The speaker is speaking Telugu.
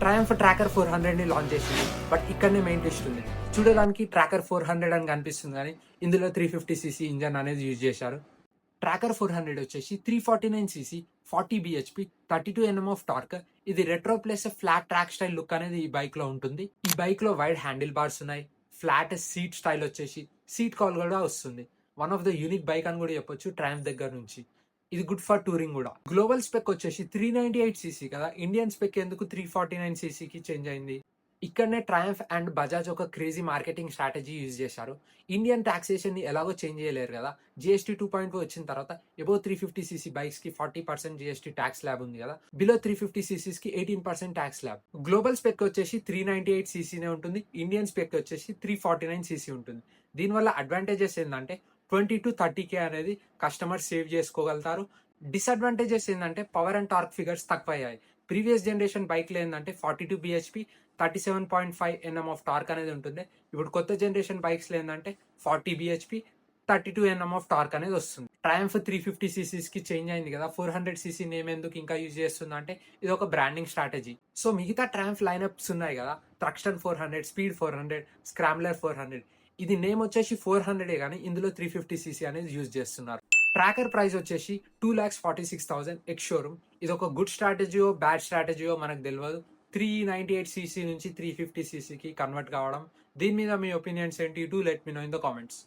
ట్రయంఫ్ ట్రాకర్ 400ని లాంచ్ చేసింది. బట్ ఇక్కడనే మెయిన్ ట్విస్ట్ ఉంది. చూడడానికి ట్రాకర్ 400 అని కనిపిస్తుంది కానీ ఇందులో 350 సీసీ ఇంజన్ అనేది యూజ్ చేశారు. ట్రాకర్ 400 వచ్చేసి 349 CC, 40 BHP, 32 NM of torque. ఇది retro plus flat track style look అనేది ఈ బైక్ లో ఉంటుంది. ఈ బైక్ లో వైడ్ హ్యాండిల్ బార్స్ ఉన్నాయి. ఫ్లాట్ సీట్ స్టైల్ వచ్చేసి సీట్ కాల్ కూడా వస్తుంది. One of the unique bike అని కూడా చెప్పొచ్చు ట్రయంఫ్ దగ్గర నుంచి. ఇది గుడ్ ఫర్ టూరింగ్ కూడా. గ్లోబల్ స్పెక్ వచ్చేసి 398 సీసీ కదా, ఇండియన్ స్పెక్ ఎందుకు 349 సీసీకి చేంజ్ అయింది? ఇక్కడనే ట్రయంఫ్ అండ్ బజాజ్ ఒక క్రేజీ మార్కెటింగ్ స్ట్రాటజీ యూజ్ చేశారు. ఇండియన్ టాక్సేషన్ ని ఎలాగో చేంజ్ చేయలేరు కదా. జిఎస్టీ 2.0 వచ్చిన తర్వాత ఎబో 350 సీసీ బైక్స్ కి 40% జిఎస్టీ ట్యాక్స్ ల్యాబ్ ఉంది కదా. బిలో 350 సీసీస్ కి 18% ట్యాక్స్ ల్యాబ్. గ్లోబల్ స్పెక్ వచ్చేసి 398 సీసీనే ఉంటుంది. ఇండియన్ స్పెక్ వచ్చేసి 349 సీసీ ఉంటుంది. దీనివల్ల అడ్వాంటేజెస్ ఏంటంటే 20 to 30K అనేది కస్టమర్ సేవ్ చేసుకోగలుగుతారు. డిసడ్వాంటేజెస్ ఏంటంటే పవర్ అండ్ టార్క్ ఫిగర్స్ తక్కువ అయ్యాయి. ప్రీవియస్ జనరేషన్ బైక్లో ఏంటంటే 42 bhp, 37.5 Nm ఆఫ్ టార్క్ అనేది ఉంటుంది. ఇప్పుడు కొత్త జనరేషన్ బైక్స్లో ఏంటంటే 40 bhp, 32 Nm ఆఫ్ టార్క్ అనేది వస్తుంది. ట్రయంఫ్ 350 సీసీస్కి చేంజ్ అయింది కదా. 400 సీసీ నేమ్ ఎందుకు ఇంకా యూజ్ చేస్తుంది అంటే ఇది ఒక బ్రాండింగ్ స్ట్రాటజీ. సో మిగతా ట్రయంఫ్ లైనప్స్ ఉన్నాయి కదా, థ్రక్స్టన్ 400, స్పీడ్ 400, స్క్రామ్లర్ 400. ఇది నేమ్ వచ్చేసి 400 కానీ ఇందులో 350 సీసీ అనేది యూజ్ చేస్తున్నారు. ట్రాకర్ ప్రైస్ వచ్చేసి 2,46,000 ఎక్స్ షోరూమ్. ఇది ఒక గుడ్ స్ట్రాటజీయో బ్యాడ్ స్ట్రాటజీయో మనకు తెలియదు. 398 సీసీ నుంచి 350 సీసీకి కన్వర్ట్ కావడం, దీని మీద మీ ఒపీనియన్స్ ఏంటి? Do let me know in the comments.